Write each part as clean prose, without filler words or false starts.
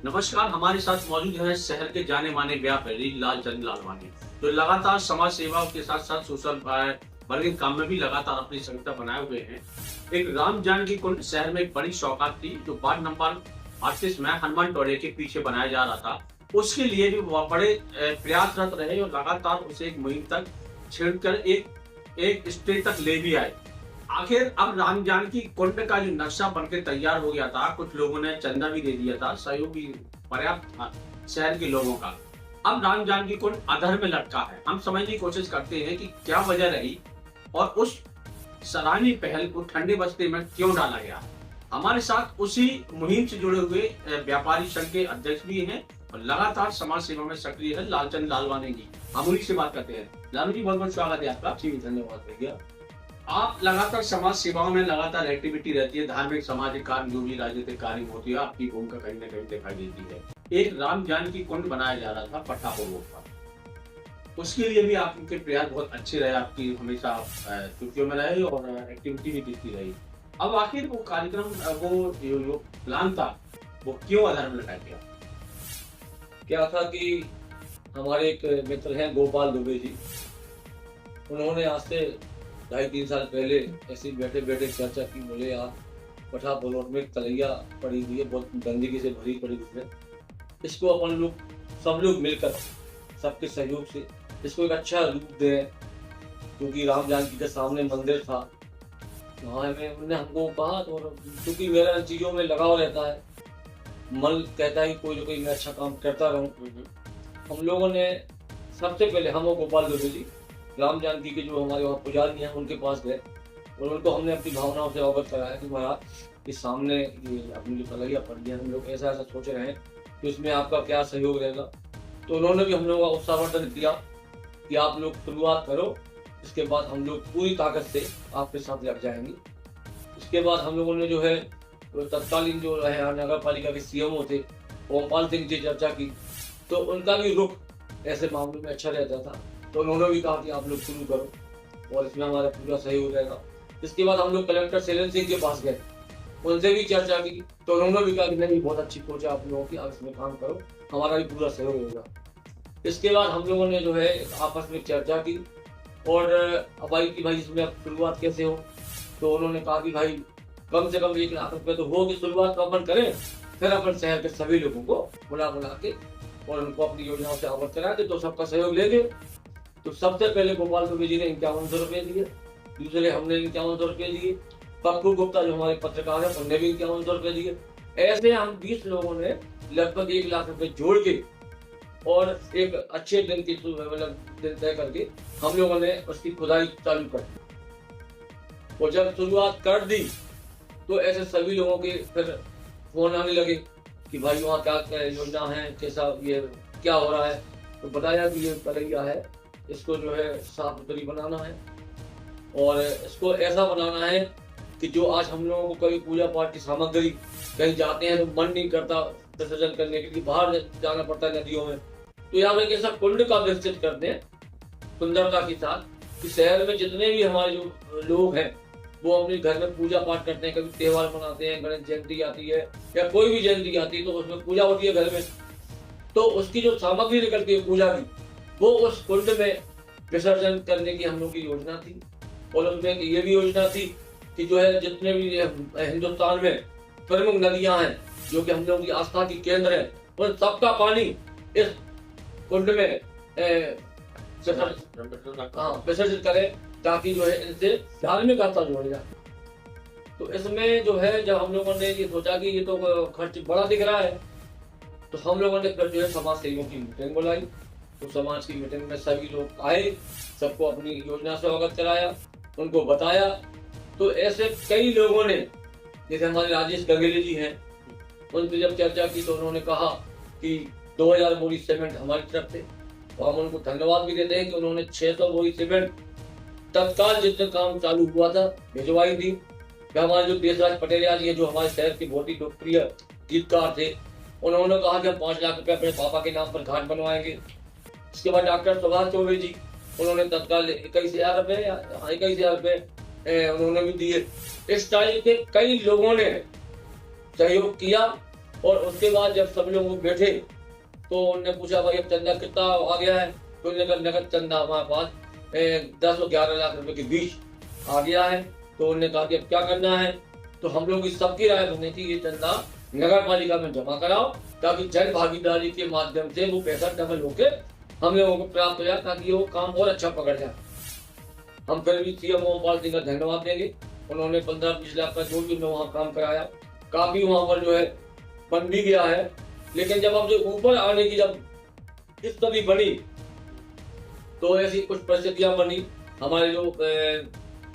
नमस्कार। हमारे साथ मौजूद है शहर के जाने माने व्यापारी लालचंद लालवानी, जो लगातार समाज सेवा के साथ साथ सोशल वर्किंग काम में भी लगातार अपनी संगठन बनाए हुए हैं। एक राम जानकी कुंड शहर में एक बड़ी सौगात थी, जो वार्ड नंबर 38 में हनुमान टोरे के पीछे बनाया जा रहा था। उसके लिए भी वह बड़े प्रयासरत रहे और लगातार उसे एक मुहिम तक छेड़कर एक एक स्टेज तक ले भी आए। आखिर अब राम जानकी कुंड का जो नक्शा बनकर तैयार हो गया था, कुछ लोगों ने चंदा भी दे दिया था, सहयोग भी पर्याप्त था शहर के लोगों का। अब राम जानकी कुंड अधर में लटका है। हम समझने की कोशिश करते हैं कि क्या वजह रही और उस सराहनीय पहल को ठंडे बस्ते में क्यों डाला गया। हमारे साथ उसी मुहिम से जुड़े हुए व्यापारी संघ के अध्यक्ष भी हैं और लगातार समाज सेवा में सक्रिय है लालचंद लालवानी जी। हम उन्हीं से बात करते हैं। लालू जी, बहुत बहुत स्वागत है आपका। जी धन्यवाद भैया। आप लगातार समाज सेवाओं में लगातार एक्टिविटी रहती है, धार्मिक सामाजिक कार्य जो भी राजनीतिक कार्य होती है, आपकी भूमिका कहीं ना कहीं दिखाई देती है। एक राम जानकी कुंड बनाया जा रहा था पट्टापुर रोड पर, उसके लिए भी आपके प्रयास बहुत अच्छे रहे, आपकी हमेशा सुर्खियों में रहे और एक्टिविटी भी दिखती रही। अब आखिर वो कार्यक्रम, वो जो प्लान था, वो क्यों आधार में लगाया गया? क्या था कि हमारे एक मित्र हैं गोपाल दुबे जी, उन्होंने आज से 2.5-3 साल पहले ऐसे बैठे बैठे चर्चा की। बोले यार, पठापुर रोड में तलैया पड़ी हुई है, बहुत गंदगी से भरी पड़ी हुई है, इसको अपन लोग सब लोग मिलकर सबके सहयोग से इसको एक अच्छा रूप दें। क्योंकि राम जानकी के सामने मंदिर था, वहाँ में उन्होंने हमको कहा, और क्योंकि मेरा इन चीज़ों में लगाव रहता है, मन कहता है कि कोई ना कोई मैं अच्छा काम करता रहूँ। हम लोगों ने सबसे पहले, हम और गोपाल दुबे जी, राम जानकी के जो हमारे वहाँ पुजारी हैं उनके पास गए और उनको हमने अपनी भावनाओं से अवगत कराया कि महाराज, इस सामने ये अपनी जो तलैया पड़ी है, हम लोग ऐसा ऐसा सोच रहे हैं कि उसमें आपका क्या सहयोग रहेगा। तो उन्होंने भी हम लोगों का उत्साहवर्धन किया कि आप लोग शुरुआत करो, इसके बाद हम लोग पूरी ताकत से आपके साथ लग जाएंगे। इसके बाद हम लोगों ने जो है तत्कालीन जो है नगर पालिका के सीएमओ थे ओमपाल सिंह जी चर्चा की, तो उनका भी रुख ऐसे मामलों में अच्छा रहता था। तो उन्होंने भी कहा कि आप लोग शुरू करो और इसमें हमारा पूरा सहयोग रहेगा। इसके बाद हम लोग कलेक्टर शैलेंद्र सिंह के पास गए, उनसे भी चर्चा की, तो उन्होंने भी कहा कि नहीं, बहुत अच्छी सोच है आप लोगों की, आप इसमें काम करो, हमारा भी पूरा सहयोग होगा। इसके बाद हम लोगों ने जो है आपस में चर्चा की और अपाई की भाई इसमें अब शुरुआत कैसे हो। तो उन्होंने कहा कि भाई कम से कम 1 लाख रुपए तो हो कि शुरुआत तो अपन करें, फिर अपन शहर के सभी लोगों को बुला के और उनको अपनी योजनाओं से अवगत कराएंगे, तो सबका सहयोग लेंगे। तो सबसे पहले गोपाल दुबे जी ने 5100 रुपये दिए, दूसरे हमने 5100 रुपये दिए, पप्पू गुप्ता जो हमारे पत्रकार है उन्होंने भी 5100 रुपये दिए। ऐसे हम 20 लोगों ने लगभग 1 लाख रुपए जोड़ के और एक अच्छे दिन की मतलब दिन तय करके हम लोगों ने उसकी खुदाई चालू कर दी। और जब शुरुआत कर दी तो ऐसे सभी लोगों के फिर फोन आने लगे कि भाई वहाँ क्या क्या योजना है, कैसा ये क्या हो रहा है। तो बताया कि ये तलैया है, इसको जो है साफ सुथरी बनाना है और इसको ऐसा बनाना है कि जो आज हम लोगों को कभी पूजा पाठ की सामग्री कहीं जाते हैं तो मन नहीं करता विसर्जन करने के लिए, बाहर जाना पड़ता है नदियों में, तो यहाँ पे एक ऐसा कुंड का विकसित करते हैं सुंदरता के साथ कि शहर में जितने भी हमारे जो लोग हैं वो अपने घर में पूजा पाठ करते हैं, कभी त्योहार मनाते हैं, गणेश जयंती आती है या कोई भी जयंती आती है तो उसमें पूजा होती है घर में, तो उसकी जो सामग्री निकलती है पूजा की, वो उस कुंड में विसर्जन करने की हम लोग की योजना थी। और उसमें ये भी योजना थी कि जो है जितने भी हिंदुस्तान में प्रमुख नदियां हैं जो कि हम लोगों की आस्था की केंद्र है, उन सबका पानी इस कुंड में विसर्जित करें, ताकि जो है इनसे धार्मिक आस्था जोड़ जाए। तो इसमें जो है जब हम लोगों ने ये सोचा कि ये तो खर्च बड़ा दिख रहा है, तो हम लोगों ने फिर जो है समाज सेवियों की मीटिंग बुलाई। तो समाज की मीटिंग में सभी लोग आए, सबको अपनी योजना से अवगत कराया, उनको बताया। तो ऐसे कई लोगों ने, जैसे हमारे राजेश गंगेली जी हैं, उनसे जब चर्चा की तो उन्होंने कहा कि 2000 बोरी सीमेंट हमारी तरफ से, तो हम उनको धन्यवाद भी देते हैं कि उन्होंने 600 बोरी सीमेंट तत्काल जितने काम चालू हुआ था भिजवाई दी। हमारे जो देशराज पटेल जी हैं, जो हमारे शहर के बहुत ही लोकप्रिय गीतकार थे, उन्होंने कहा कि हम 5 लाख रुपए अपने पापा के नाम पर घाट बनवाएंगे। इसके बाद डॉक्टर सुभाष चौबे जी, उन्होंने तत्काल 21,000 रुपए उन्होंने भी दिए। इस टाइप के कई लोगों ने सहयोग किया और उसके बाद जब सब लोग बैठे तो उन्होंने पूछा भाई अब चंदा कितना आ गया है, तो उन्होंने कहा नगद चंदा हमारे पास 10 और 11 लाख रुपए के बीच आ गया है। तो उन्होंने कहा कि अब क्या करना है, तो हम लोग इस सबकी राय बनी थी ये चंदा नगर पालिका में जमा कराओ ताकि जन भागीदारी के माध्यम से वो पैसा डबल होके हम लोगों को प्राप्त हो जाए ताकि वो काम और अच्छा पकड़ जाए। हम फिर भी सीएम ओमपाल सिंह का धन्यवाद देंगे, उन्होंने 15-20 लाख का जो भी वहाँ काम कराया, काफी वहाँ पर जो है बन भी गया है। लेकिन जब हम जो ऊपर आने की जब स्थिति बनी तो ऐसी कुछ परिस्थितियां बनी। हमारे जो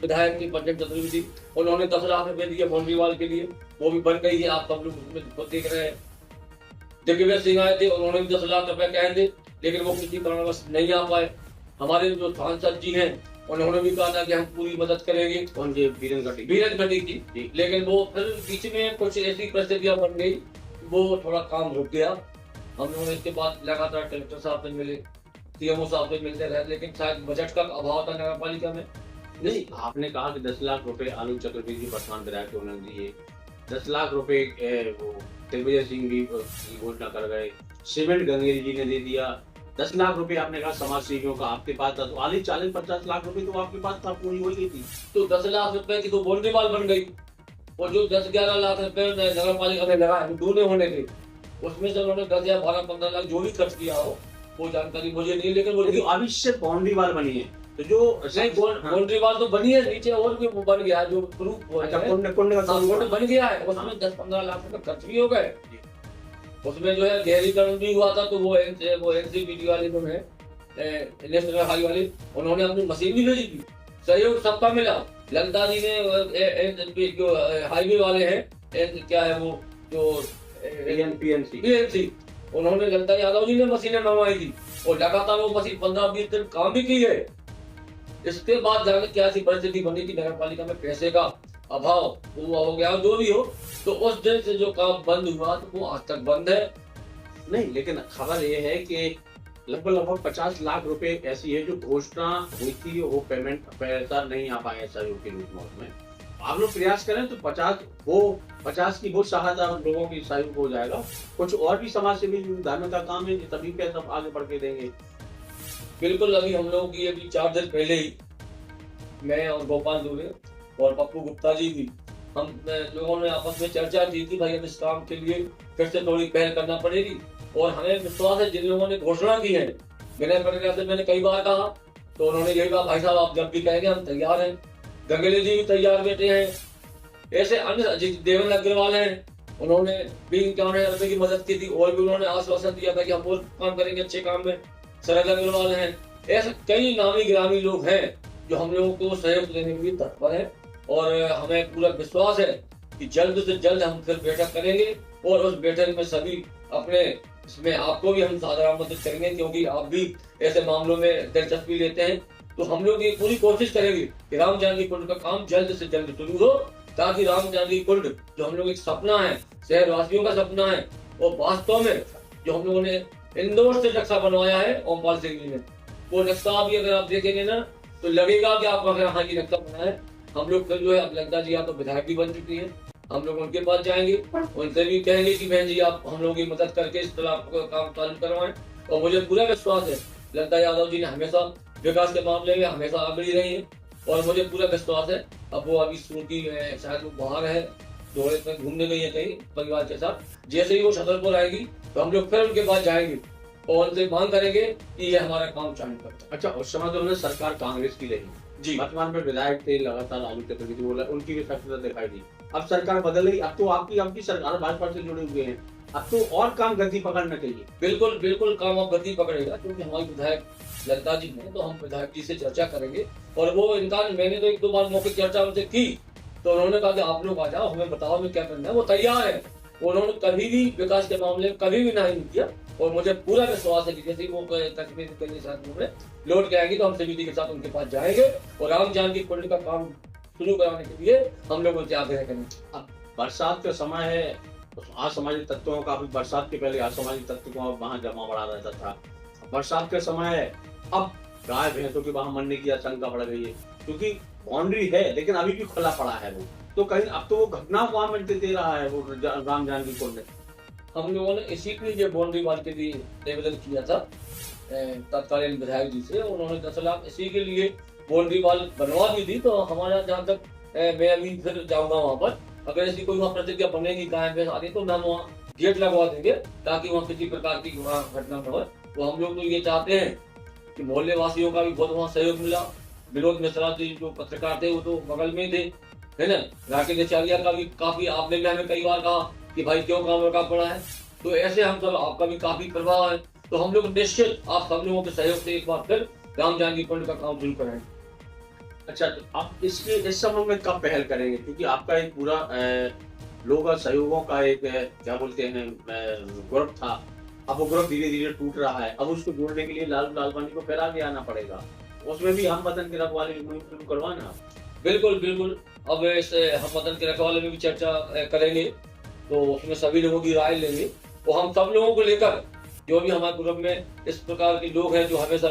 विधायक थी पंचम चतुर्वेदी, उन्होंने 10 लाख रुपए दिए बाउंड्री वॉल के लिए, वो भी बन गई है, आप सब लोग उसमें देख रहे हैं। दिग्विजय सिंह आए थे, उन्होंने भी 10 लाख रुपए कहे थे, लेकिन वो किसी कारणवश नहीं आ पाए। हमारे जो सांसद जी हैं उन्होंने भी कहा था कि हम पूरी मदद करेंगे, बीरन घटी की, लेकिन वो फिर बीच में कुछ ऐसी परिस्थितियां बन गई, वो थोड़ा काम रुक गया। हम लोगों ने इसके बाद लगातार कलेक्टर साहब से मिले, सीएमओ साहब से मिलते रहे, लेकिन शायद बजट का अभाव था नगर पालिका में। नहीं, आपने कहा कि 10 लाख रुपए आलोक चतुर्वेदी वर्तमान विधायक को उन्होंने दिए, 10 लाख रुपए वो दिग्विजय सिंह भी घोषणा कर गए, सीमेंट गंगेरी जी ने दे दिया, 10 लाख रुपए आपने कहा समाज सेवियों का आपके पास था, तो 40-50 लाख रुपए तो आपके पास था, पूरी हो गई थी। तो 10 लाख रुपए की तो बाउंड्री वॉल बन गई, और जो 10-11 लाख रुपए नगर पालिका में लगा दूने होने थे, उसमें से उन्होंने 10 या 12-15 लाख जो भी खर्च किया हो वो जानकारी मुझे नहीं, लेकिन वो अभी सिर्फ बाउंड्री वॉल बनी है, तो जो बाउंड्री वॉल तो बनी है, नीचे और भी बन गया जो प्रूफ बन गया है, उसमें 10-15 लाख रुपए खर्च भी हो गए। उसमें जो है गहरीकरण भी हुआ था, तो वो एनसीपीटी वाले जो है नेशनल हाईवे वाले, उन्होंने अपनी मशीन भी भेजी थी, सहयोग सबका मिला। ललिता जी ने जो हाईवे वाले हैं क्या है वो जो पीएनसी, उन्होंने ललिता यादव जी ने मशीनें मंगवाई थी और लगातार वो मशीन 15-20 दिन काम भी की है। इसके बाद जाने क्या सी परिस्थिति बनी कि नगर पालिका में पैसे का अभाव हुआ हो गया, जो भी हो, तो उस दिन से जो काम बंद हुआ तो वो आज तक बंद है। नहीं, लेकिन खबर ये है कि लगभग 50 लाख रुपए ऐसी है जो घोषणा हुई थी, वो पेमेंट पैसा नहीं आ पाया सहयोग के रूप में। उसमें आप लोग प्रयास करें तो 50 की बहुत सहायता लोगों की सहयोग हो जाएगा। कुछ और भी समाज सेवी धार्मिक का काम है, तभी पैसा आगे बढ़ के देंगे। बिल्कुल, अभी हम लोगों की अभी 4 दिन पहले ही मैं और गोपाल दुबे और पप्पू गुप्ता जी भी, हम लोगों ने आपस में चर्चा की थी भाई अब इस काम के लिए फिर से थोड़ी पहल करना पड़ेगी, और हमें विश्वास है जिन लोगों ने घोषणा की है, विनय पटेल से मैंने कई बार कहा, तो उन्होंने यही कहा भाई साहब आप जब भी कहेंगे हम तैयार हैं। गंगेली जी भी तैयार बैठे हैं, ऐसे अन्य देवेंद्र अग्रवाल हैं, उन्होंने भी 51,000 रुपए की मदद की थी और भी उन्होंने आश्वासन दिया था कि हम और काम करेंगे अच्छे काम में। शरद अग्रवाल हैं, ऐसे कई नामी गिरामी लोग हैं जो हम लोगों को सहयोग देने के लिए तत्पर है, और हमें पूरा विश्वास है कि जल्द से जल्द हम फिर बैठक करेंगे, और उस बैठक में सभी अपने इसमें आपको भी हम साधारण आमंत्रित करेंगे, क्योंकि आप भी ऐसे मामलों में दिलचस्पी लेते हैं। तो हम लोग ये पूरी कोशिश करेंगे कि राम जानकी कुंड का काम जल्द से जल्द शुरू हो, ताकि राम जानकी कुंड जो हम लोग एक सपना है, शहर वासियों का सपना है, और वास्तव में जो हम लोगों ने इंदौर से नक्शा बनवाया है ओमपाल सिंह जी ने, वो नक्शा भी अगर आप देखेंगे ना तो लगेगा कि आप यहाँ की नक्शा बनाया है। हम लोग फिर जो है अब ललिता जी आप तो विधायक भी बन चुकी है, हम लोग उनके पास जाएंगे, उनसे भी कहेंगे कि बहन जी आप हम लोगों की मदद करके इस तरह काम चालू करवाएं। और मुझे पूरा विश्वास है ललिता यादव जी ने हमेशा विकास के मामले में हमेशा आगे रही है, और मुझे पूरा विश्वास है। अब वो अभी सूरती शायद वो बाहर है, दौरे पर घूमने गई है कहीं परिवार के साथ, जैसे ही वो छतरपुर आएगी तो हम लोग फिर उनके पास जाएंगे और उनसे मांग करेंगे कि ये हमारा काम चालू करता। अच्छा, उस समय तो उन्होंने सरकार कांग्रेस की रही जी, वर्तमान में विधायक थे लगातार आलोक चतुर्वेदी बोला, उनकी भी सक्रियता दिखाई दी। अब सरकार बदल गई, अब तो आपकी सरकार भाजपा से जुड़े हुए हैं, अब तो और काम गति पकड़ना चाहिए। बिल्कुल बिल्कुल काम अब गति पकड़ेगा, क्योंकि हमारी विधायक ललिता जी हैं, तो हम विधायक जी से चर्चा करेंगे। और वो इनका मैंने तो 1-2 बार मौके चर्चा उनसे की, तो उन्होंने कहा कि आप लोग आ जाओ, हमें बताओ हमें क्या करना है, वो तैयार है। उन्होंने कभी भी विकास के मामले में कभी भी नहीं किया, और मुझे पूरा विश्वास है कि जैसे वो कश्मीर के साथ में लौट के आएंगे तो हम समिति के साथ उनके पास जाएंगे और राम जानकी कुंड का काम शुरू कराने के लिए हम लोग उनसे आग्रह करेंगे। अब बरसात का समय है, असामाजिक तत्वों का भी बरसात के पहले असामाजिक तत्वों का वहाँ जमा बढ़ा रहता था। बरसात का समय है, अब गाय भैंसों के वहां मरने की आशंका बढ़ गई है, क्योंकि बाउंड्री है लेकिन अभी भी खुला पड़ा है वो, तो कहीं अब तो वो घटना वहां में दे रहा है वो राम जानकी कुंड। हम लोगों ने इसी के लिए बाउंड्री वाल के लिए निवेदन किया था तत्कालीन विधायक जी से। उन्होंने 10 लाख इसी के लिए बाउंड्री वाल बनवा भी दी। तो हमारा जहाँ तक मैं अभी फिर जाऊंगा वहाँ पर, अगर ऐसी कोई वहाँ प्रतिक्रिया बनेगी गाय भैंस आदि तो हम वहाँ गेट लगवा देंगे ताकि वहाँ किसी प्रकार की वहाँ घटना न हो। तो हम लोग तो ये चाहते हैं कि मोहल्ले वासियों का भी बहुत वहाँ सहयोग मिला। विनोद मिश्रा जी जो पत्रकार थे वो तो बगल में थे, है ना। राकेश आचार्य का भी काफी, आपने भी हमें कई बार कहा कि भाई क्यों काम रुका पड़ा है। तो ऐसे हम सब, आपका भी काफी प्रभाव है। तो हम लोग निश्चित आप सब लोगों के सहयोग से एक बार फिर राम जानकी कुंड का काम शुरू करेंगे। अच्छा, तो आप इसके इस समय में कब पहल करेंगे? क्योंकि आपका एक पूरा लोगों सहयोगों का एक क्या बोलते हैं ग्रुप था, अब वो ग्रुप धीरे धीरे टूट रहा है। अब उसको जोड़ने के लिए लालू लालवानी को फिर आगे आना पड़ेगा। उसमें भी हम वतन की रखवाली मुहिम शुरू करवाना। बिल्कुल बिल्कुल। अब इस हम वतन के रखवाले में भी चर्चा करेंगे, तो उसमें सभी लोगों की राय लेंगे। तो हम सब लोगों को लेकर, जो भी हमारे ग्रुप में इस प्रकार के लोग हैं जो हमेशा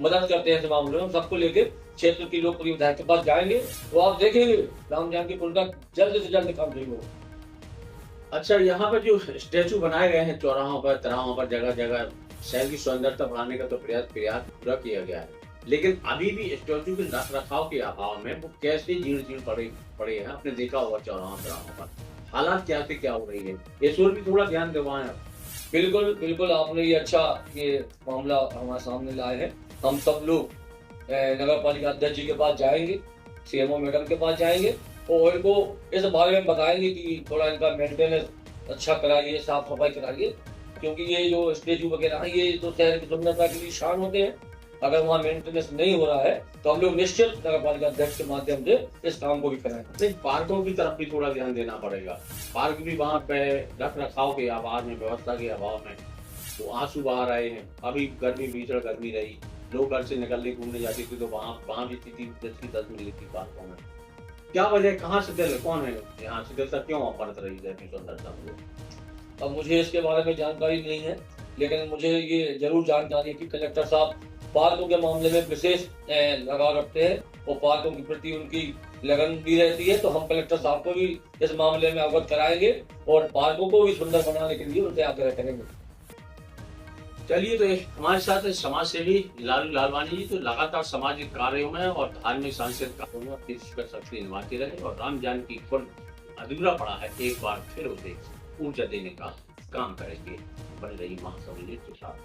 मदद करते हैं इस मामले में, हम सबको लेकर क्षेत्र की लोकप्रिय विधायक के पास जाएंगे। तो आप देखेंगे राम जानकी कुंड का जल्द से जल्द काम शुरू होगा। अच्छा, यहाँ पर जो स्टैचू बनाए गए हैं चौराहों पर, तिराहों पर, जगह जगह शहर की सुंदरता बढ़ाने का तो प्रयास पूरा किया गया है, लेकिन अभी भी स्टैचू के रख रखाव के अभाव में वो कैसे जीर्ण जीर्ण पड़े हैं। आपने देखा होगा चौराहों तिराहों पर हालात क्या से क्या हो रही है। इस ओर भी थोड़ा ध्यान दिलवाएं आप। बिल्कुल बिल्कुल, आपने ये अच्छा ये मामला हमारे सामने लाए हैं। हम सब लोग नगर पालिका अध्यक्ष जी के पास जाएंगे, सीएमओ मैडम के पास जाएंगे और इनको इस बारे में बताएंगे कि थोड़ा इनका मेंटेनेंस अच्छा कराइए, साफ सफाई कराइए। क्योंकि ये जो स्टैचू वगैरह है ये तो शहर की सुंदरता के लिए शान होते हैं। अगर वहाँ मेंटेनेंस नहीं हो रहा है तो हम लोग निश्चित नगर पालिका अध्यक्ष के माध्यम से इस काम को भी कराएंगे। पार्कों की तरफ भी थोड़ा ध्यान देना पड़ेगा। पार्क भी वहाँ पे रख रखाव के अभाव में, व्यवस्था के अभाव में तो आंसू बहा रहे हैं। अभी गर्मी, भीषण गर्मी रही, लोग घर से निकलने घूमने जाते थे तो वहाँ भी स्थिति 10 की 10 मिली थी पार्कों में। क्या वजह, कहाँ से दिल, कौन है यहाँ से दिल क्यों बरत रही है सुंदरता? अब मुझे इसके बारे में जानकारी नहीं है, लेकिन मुझे ये जरूर जानकारी है कि कलेक्टर साहब पार्कों के मामले में विशेष लगाव रखते हैं और पार्कों के प्रति उनकी लगन भी रहती है। तो हम कलेक्टर साहब को भी इस मामले में अवगत कराएंगे और पार्कों को भी सुंदर बनाने के लिए उनसे आग्रह करेंगे। चलिए, तो हमारे साथ समाज सेवी लालू लालवानी जी तो लगातार सामाजिक कार्यों में और धार्मिक सांस्कृतिक कार्यों में अपनी शक्ति निभाते रहे और राम जानकी कुंड अधूरा पड़ा है, एक बार फिर उसे ऊर्जा देने का काम करेंगे। बन रही महासवली के साथ